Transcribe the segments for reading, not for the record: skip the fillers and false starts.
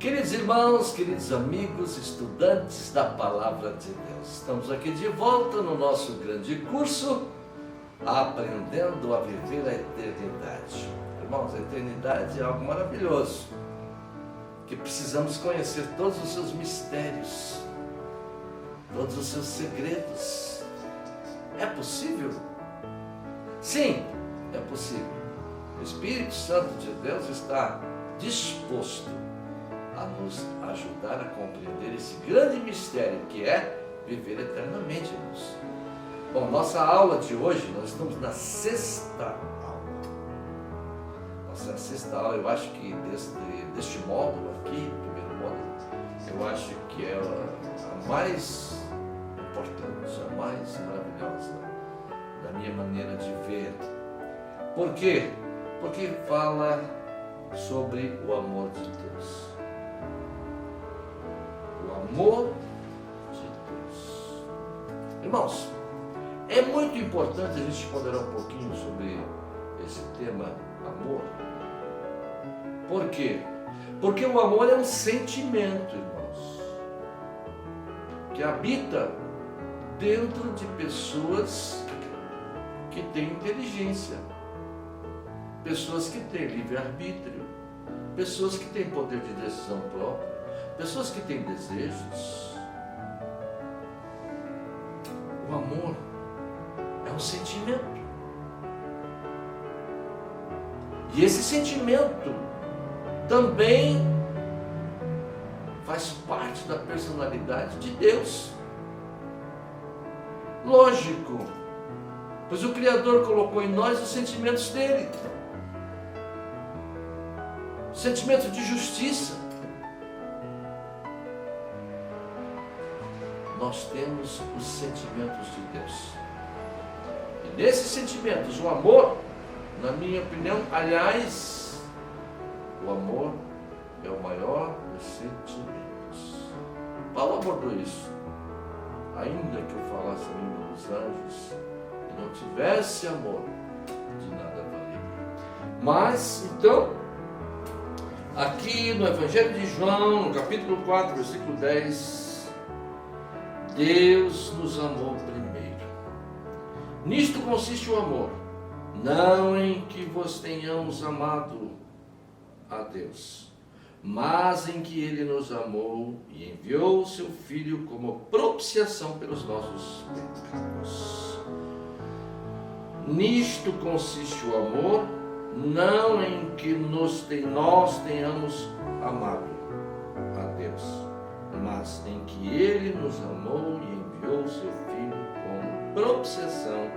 Queridos irmãos, queridos amigos, estudantes da Palavra de Deus, estamos aqui de volta no nosso grande curso, Aprendendo a Viver a Eternidade. Irmãos, a eternidade é algo maravilhoso, que precisamos conhecer todos os seus mistérios, todos os seus segredos. É possível? Sim, é possível. O Espírito Santo de Deus está disposto a nos ajudar a compreender esse grande mistério que é viver eternamente, irmãos. Bom, nossa aula de hoje, nós estamos na sexta aula. Nossa sexta aula, eu acho que deste módulo aqui, primeiro módulo, eu acho que é a mais importante, a mais maravilhosa, da minha maneira de ver. Por quê? Porque fala sobre o amor de Deus. O amor de Deus. Irmãos, é muito importante a gente ponderar um pouquinho sobre esse tema, amor. Por quê? Porque o amor é um sentimento, irmãos, que habita dentro de pessoas que têm inteligência, pessoas que têm livre-arbítrio, pessoas que têm poder de decisão própria, pessoas que têm desejos. O amor é um sentimento. E esse sentimento também faz parte da personalidade de Deus. Lógico, pois o Criador colocou em nós os sentimentos dele. Sentimento de justiça. Nós temos os sentimentos de Deus. E nesses sentimentos, o amor, na minha opinião, aliás, o amor é o maior dos sentimentos. Paulo abordou isso. Ainda que eu falasse a língua dos anjos e não tivesse amor, de nada valeria. Mas, então, aqui no Evangelho de João, no capítulo 4, versículo 10, Deus nos amou primeiro. Nisto consiste o amor, não em que vos tenhamos amado a Deus, mas em que Ele nos amou e enviou o seu Filho como propiciação pelos nossos pecados. Nisto consiste o amor, não em que nós tenhamos amado a Deus, mas em que Ele nos amou e enviou o seu Filho como propiciação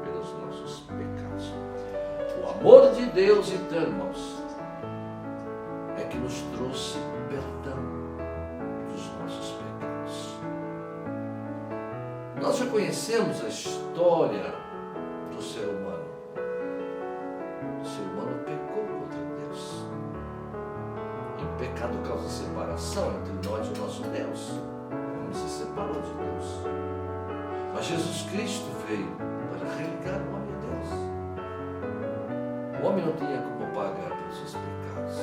pelos nossos pecados. O amor de Deus, então, irmãos, é que nos trouxe perdão dos nossos pecados. Nós já conhecemos a história do ser humano. O ser humano pecou contra Deus. E o pecado causa separação entre nós e o nosso Deus. O homem se separou de Deus. Mas Jesus Cristo veio para religar o homem a Deus. O homem não tinha como pagar pelos seus pecados.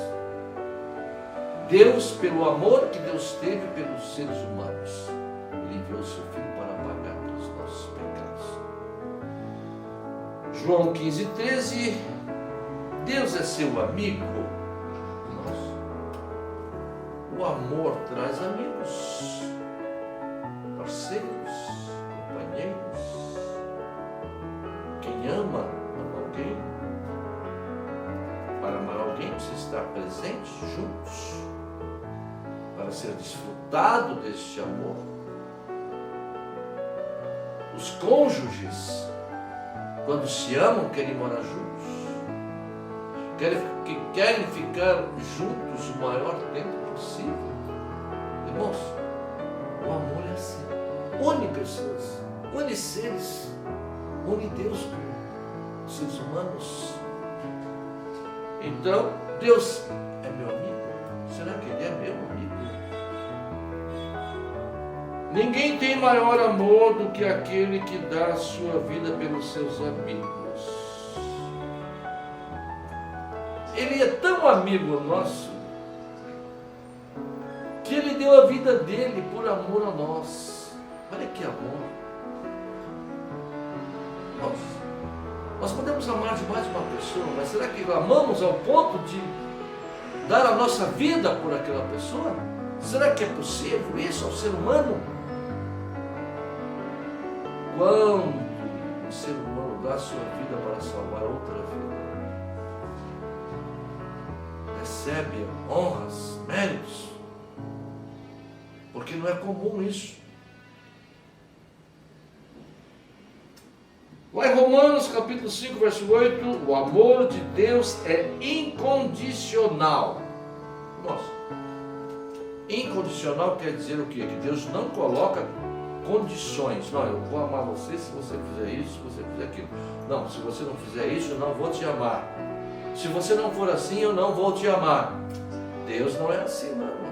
Deus, pelo amor que Deus teve pelos seres humanos, Ele enviou o seu Filho para pagar pelos nossos pecados. João 15, 13, Deus é seu amigo. O amor traz amigos, parceiros, companheiros. Quem ama alguém, para amar alguém precisa estar presente, juntos, para ser desfrutado deste amor. Os cônjuges, quando se amam, querem morar juntos, querem ficar juntos o maior tempo possível. Irmãos, o amor é assim. Une pessoas, une seres, une Deus com os seres humanos. Então, Deus é meu amigo. Será que Ele é meu amigo? Ninguém tem maior amor do que aquele que dá a sua vida pelos seus amigos. Ele é tão amigo nosso deu a vida dele por amor a nós. Olha que amor. Nós podemos amar demais uma pessoa, mas será que amamos ao ponto de dar a nossa vida por aquela pessoa? Será que é possível isso ao ser humano? Quando o ser humano dá a sua vida para salvar outra vida, recebe honras, méritos, porque não é comum isso. Lá em Romanos capítulo 5, verso 8, o amor de Deus é incondicional. Nossa, incondicional quer dizer o quê? Que Deus não coloca condições. Não, eu vou amar você se você fizer isso, se você fizer aquilo. Não, se você não fizer isso, eu não vou te amar. Se você não for assim, eu não vou te amar. Deus não é assim, não, irmãos.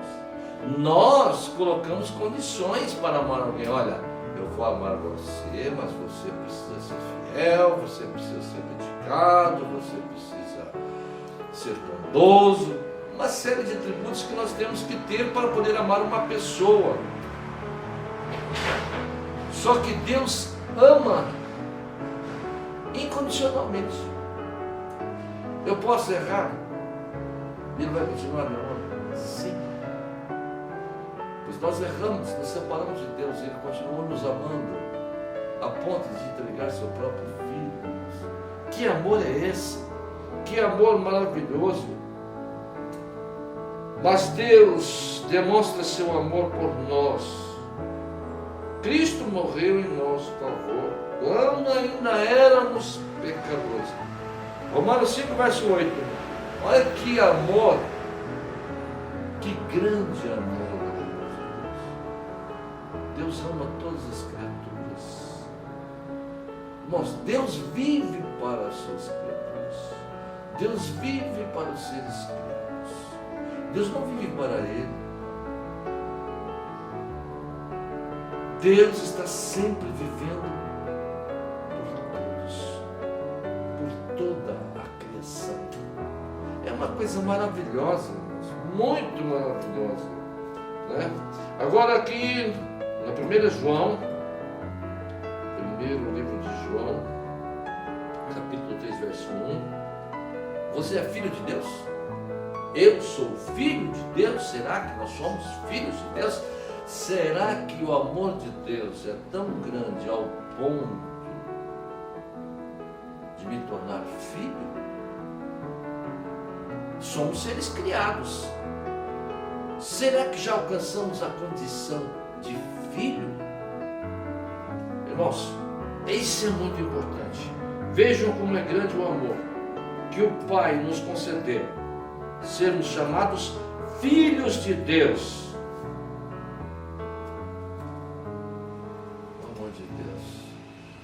Nós colocamos condições para amar alguém. Olha, eu vou amar você, mas você precisa ser fiel, você precisa ser dedicado, você precisa ser bondoso. Uma série de atributos que nós temos que ter para poder amar uma pessoa. Só que Deus ama incondicionalmente. Eu posso errar? Ele vai continuar me amando? Sim. Pois nós erramos, nos separamos de Deus e Ele continua nos amando a ponto de entregar seu próprio Filho. Que amor é esse? Que amor maravilhoso! Mas Deus demonstra seu amor por nós. Cristo morreu em nosso favor, quando ainda éramos pecadores. Romanos 5, verso 8. Olha que amor, que grande amor de Deus. Deus ama todas as criaturas. Irmãos, Deus vive para as suas criaturas. Deus vive para os seres criados. Deus não vive para Ele. Deus está sempre vivendo por toda a criação. É uma coisa maravilhosa, irmãos, muito maravilhosa, né? Agora aqui, na 1 João, primeiro livro de João, capítulo 3, verso 1. Você é filho de Deus? Eu sou filho de Deus? Será que nós somos filhos de Deus? Será que o amor de Deus é tão grande ao ponto de me tornar filho? Somos seres criados. Será que já alcançamos a condição de filho? Irmãos, isso é muito importante. Vejam como é grande o amor que o Pai nos concedeu, sermos chamados filhos de Deus.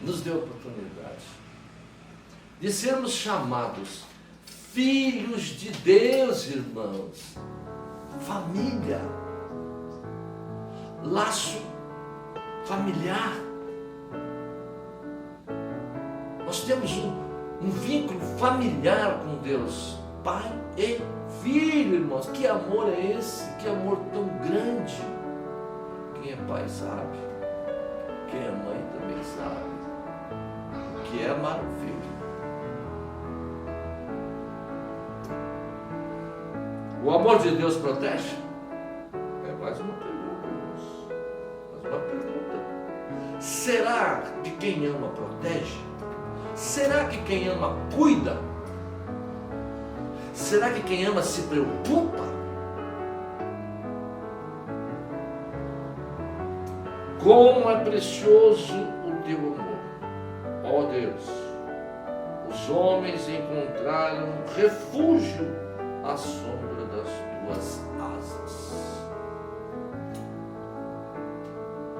Nos deu a oportunidade de sermos chamados filhos de Deus, irmãos. Família, laço familiar. Nós temos um vínculo familiar com Deus, Pai e Filho, irmãos. Que amor é esse? Que amor tão grande. Quem é pai sabe, quem é mãe também sabe que é amar o filho. O amor de Deus protege? É mais uma pergunta, irmãos. Mais uma pergunta. Será que quem ama protege? Será que quem ama cuida? Será que quem ama se preocupa? Como é precioso o teu amor. Ó Deus, os homens encontraram refúgio à sombra das tuas asas.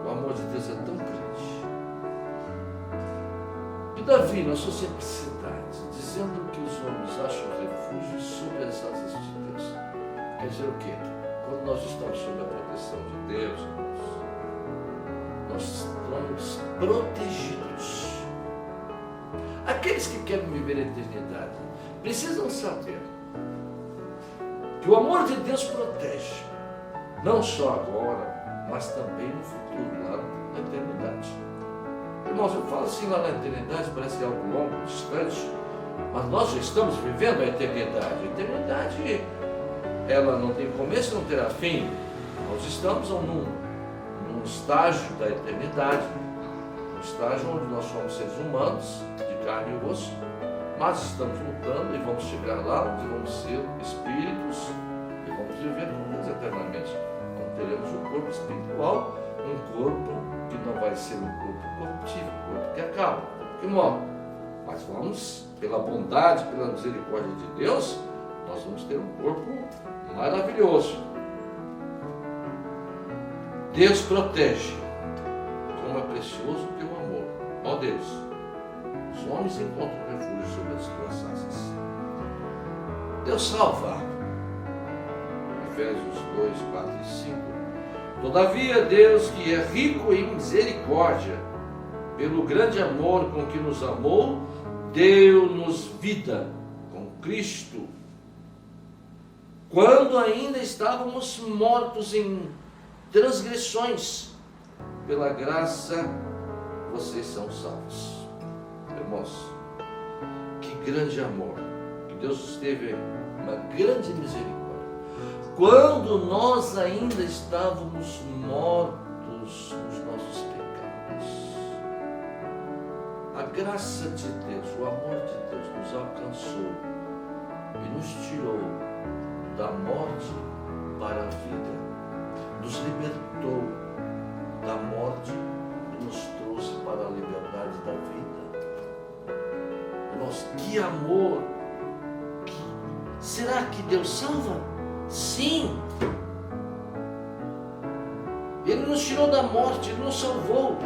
O amor de Deus é tão grande. E Davi, na sua simplicidade, dizendo que os homens acham refúgio sobre as asas de Deus, quer dizer o quê? Quando nós estamos sob a proteção de Deus, nós estamos protegidos. Aqueles que querem viver a eternidade precisam saber que o amor de Deus protege. não só agora, mas também no futuro, lá na eternidade. Irmãos, eu falo assim, lá na eternidade parece que é algo longo, distante, mas nós já estamos vivendo a eternidade. A eternidade, ela não tem começo e não terá fim. Nós estamos num estágio da eternidade, um estágio onde nós somos seres humanos, de carne e osso, mas estamos lutando e vamos chegar lá onde vamos ser espíritos e vamos viver com Deus eternamente. Então teremos um corpo espiritual, um corpo que não vai ser um corpo corruptível, um corpo que acaba, que morre. Mas vamos, pela bondade, pela misericórdia de Deus, nós vamos ter um corpo maravilhoso. Deus protege, como é precioso o teu amor, ó Deus. Os homens encontram refúgio sobre as tuas asas. Deus salva. Efésios 2, 4 e 5. Todavia, Deus, que é rico em misericórdia, pelo grande amor com que nos amou, deu-nos vida com Cristo, quando ainda estávamos mortos em transgressões. Pela graça vocês são salvos. Irmãos, que grande amor, que Deus nos teve uma grande misericórdia. Quando nós ainda estávamos mortos nos nossos pecados, a graça de Deus, o amor de Deus nos alcançou e nos tirou da morte para a vida, nos libertou da morte e nos trouxe para a liberdade da vida. Irmãos, que amor! Será que Deus salva? Sim! Ele nos tirou da morte, Ele nos salvou.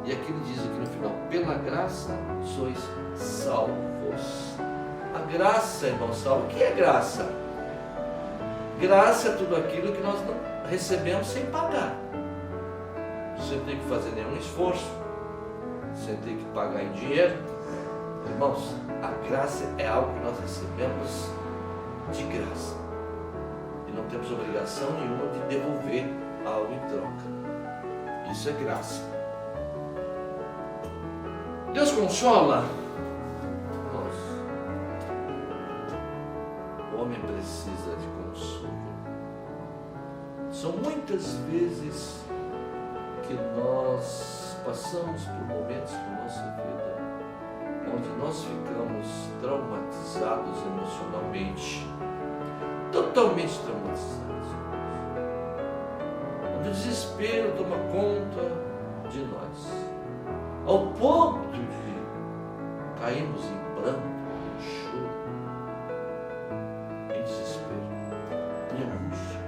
E aqui ele diz aqui no final, pela graça sois salvos. A graça, irmão, salva. O que é graça? Graça é tudo aquilo que nós não recebemos sem pagar. Sem ter que fazer nenhum esforço, sem ter que pagar em dinheiro. Irmãos, a graça é algo que nós recebemos de graça. E não temos obrigação nenhuma de devolver algo em troca. Isso é graça. Deus consola. Irmãos, o homem precisa de consolo. São muitas vezes que nós passamos por momentos na nossa vida onde nós ficamos traumatizados emocionalmente, totalmente traumatizados, onde o desespero toma conta de nós, ao ponto de cairmos em pranto, em choro, em desespero, em angústia.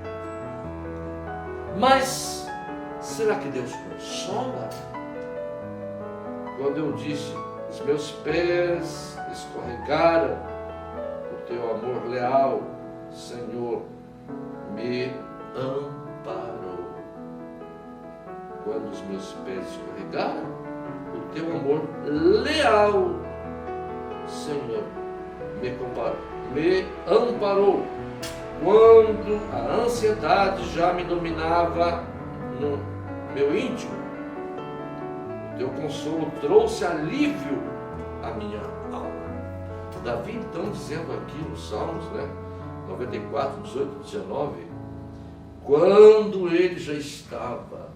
Mas será que Deus consola? Quando eu disse, os meus pés escorregaram, o teu amor leal, Senhor, me amparou. Quando os meus pés escorregaram, o teu amor leal, Senhor, me amparou. Quando a ansiedade já me dominava no meu íntimo, o teu consolo trouxe alívio à minha alma. Davi, então, dizendo aqui nos Salmos, 94, 18, 19, quando ele já estava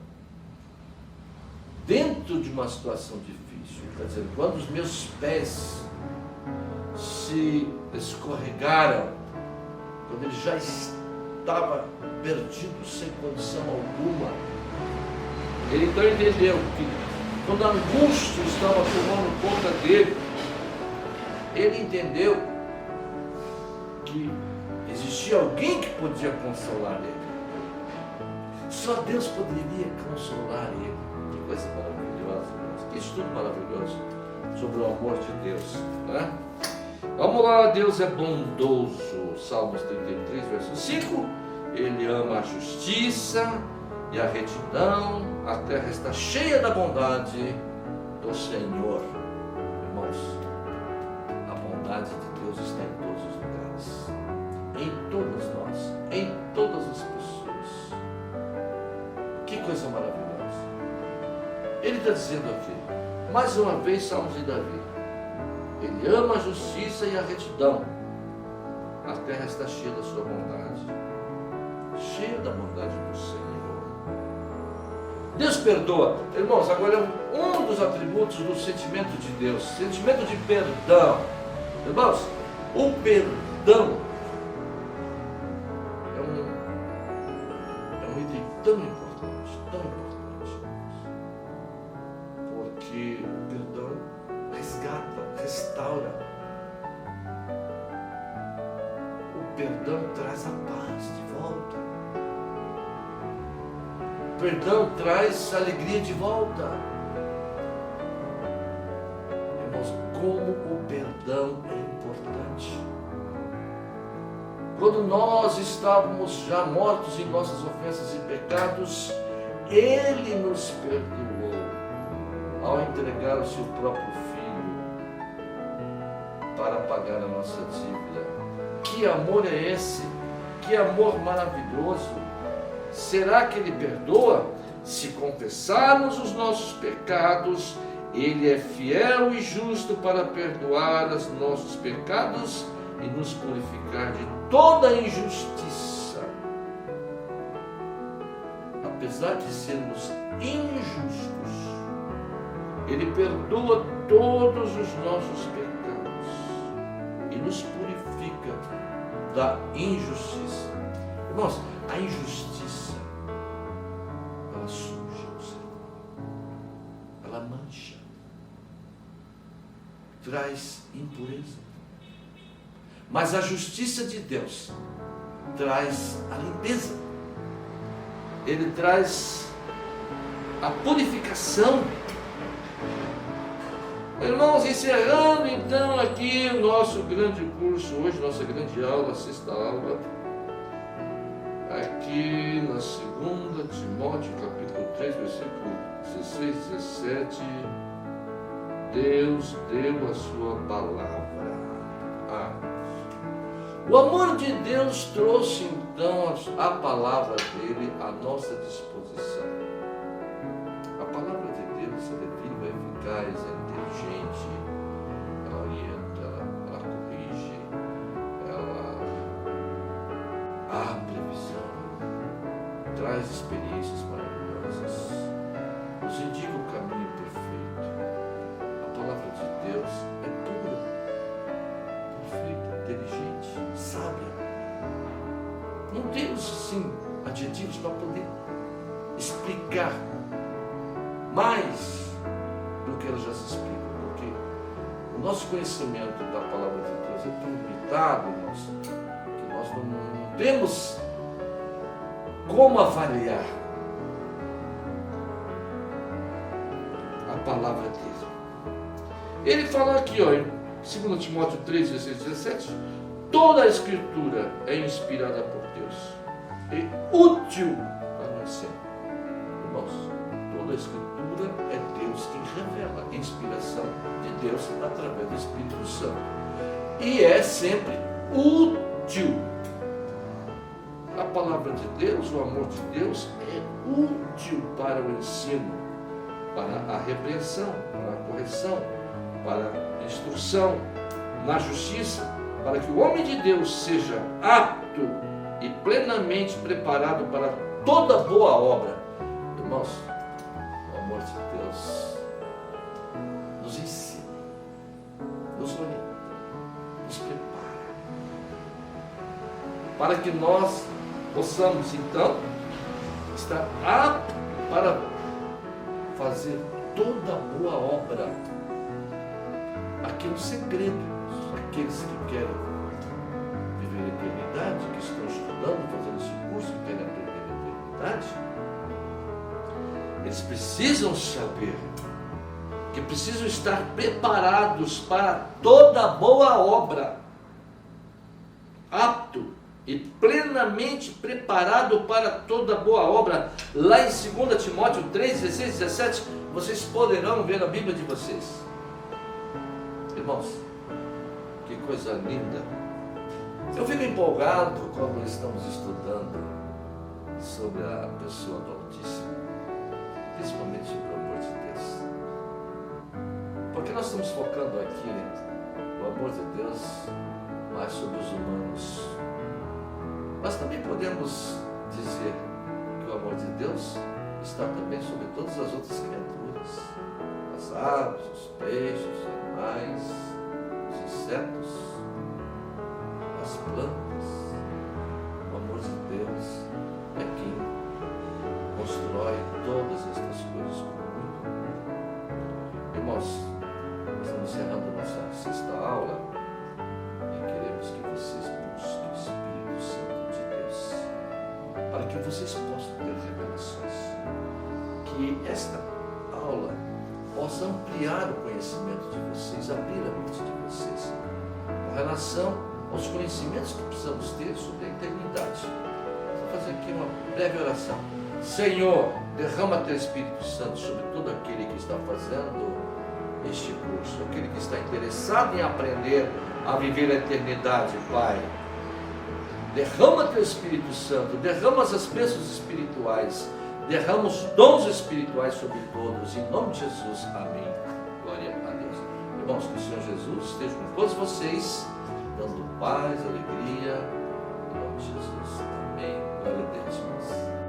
dentro de uma situação difícil, quer dizer, quando os meus pés se escorregaram, quando ele já estava perdido, sem condição alguma, ele então entendeu que quando a angústia estava tomando conta dele, ele entendeu que existia alguém que podia consolar ele. Só Deus poderia consolar ele. Que coisa maravilhosa, que estudo maravilhoso sobre o amor de Deus, né? Vamos lá, Deus é bondoso. Salmos 33, verso 5. Ele ama a justiça e a retidão. A terra está cheia da bondade do Senhor. Irmãos, a bondade de Deus está em todos os lugares, em todos nós, em todas as pessoas. coisa maravilhosa. Ele está dizendo aqui, mais uma vez, Salmos de Davi. Ele ama a justiça e a retidão. A terra está cheia da sua bondade, cheia da bondade do Senhor. Deus perdoa. Irmãos, agora é um dos atributos do sentimento de Deus, sentimento de perdão. Irmãos, o perdão é um item tão importante, porque o perdão resgata, restaura. O perdão traz a paz de volta. O perdão traz a alegria de volta. Irmãos, como o perdão é importante. Quando nós estávamos já mortos em nossas ofensas e pecados, Ele nos perdoou ao entregar o seu próprio Filho para pagar a nossa dívida. Que amor é esse? Que amor maravilhoso! Será que Ele perdoa? Se confessarmos os nossos pecados, Ele é fiel e justo para perdoar os nossos pecados e nos purificar de toda injustiça. Apesar de sermos injustos, Ele perdoa todos os nossos pecados e nos purifica da injustiça. Irmãos, a injustiça, ela suja o Senhor, ela mancha, traz impureza. Mas a justiça de Deus traz a limpeza. Ele traz a purificação. Irmãos, encerrando então aqui o nosso grande curso, hoje nossa grande aula, a sexta aula, aqui na 2 Timóteo, capítulo 3, versículo 16, 17, Deus deu a sua palavra. O amor de Deus trouxe então a palavra dele à nossa disposição. A palavra de Deus é viva, é eficaz, é inteligente, ela orienta, ela corrige, ela abre visão, traz experiências maravilhosas, nos indica o caminho perfeito. A palavra de Deus é pura, perfeita, inteligente, sábia. Não temos assim adjetivos para poder explicar mais do que ela já se explica, porque o nosso conhecimento da palavra de Deus é tão limitado, irmãos, que nós não temos como avaliar a palavra dele. Ele fala aqui, ó, em 2 Timóteo 3, 16, 17, toda a Escritura é inspirada por Deus e útil para o ensino. Irmãos, toda a Escritura é Deus quem revela a inspiração de Deus através do Espírito Santo. E é sempre útil. A palavra de Deus, o amor de Deus é útil para o ensino, para a repreensão, para a correção, para a instrução na justiça, para que o homem de Deus seja apto e plenamente preparado para toda boa obra. Irmãos, o amor de Deus nos ensina, nos orienta, nos prepara, para que nós possamos então estar aptos para fazer toda boa obra. Aqui é um segredo. Aqueles que querem viver a eternidade, que estão estudando, fazendo esse curso, que querem aprender a eternidade, eles precisam saber que precisam estar preparados para toda boa obra, apto e plenamente preparado para toda boa obra. Lá em 2 Timóteo 3, 16, 17, vocês poderão ver na Bíblia de vocês. Irmãos, que coisa linda. Eu fico empolgado quando estamos estudando sobre a pessoa do Altíssimo. principalmente sobre o amor de Deus. Porque nós estamos focando aqui o amor de Deus mais sobre os humanos. Mas também podemos dizer que o amor de Deus está também sobre todas as outras criaturas. As aves, os peixes, os animais, os insetos, as plantas. O amor de Deus é quem constrói todas estas coisas com muito amor. Irmãos, estamos encerrando a nossa sexta aula e queremos que vocês busquem o Espírito Santo de Deus para que vocês possam ter revelações. Que esta aula possa ampliar o conhecimento de vocês, abrir a mente de vocês com relação aos conhecimentos que precisamos ter sobre a eternidade. Vou fazer aqui uma breve oração. Senhor, derrama teu Espírito Santo sobre todo aquele que está fazendo este curso, aquele que está interessado em aprender a viver a eternidade, Pai. Derrama teu Espírito Santo, derrama as bênçãos espirituais, derrama os dons espirituais sobre todos, em nome de Jesus, amém. Glória a Deus. Irmãos, que o Senhor Jesus esteja com todos vocês, dando paz, alegria, em nome de Jesus, amém. Glória a Deus, irmãos.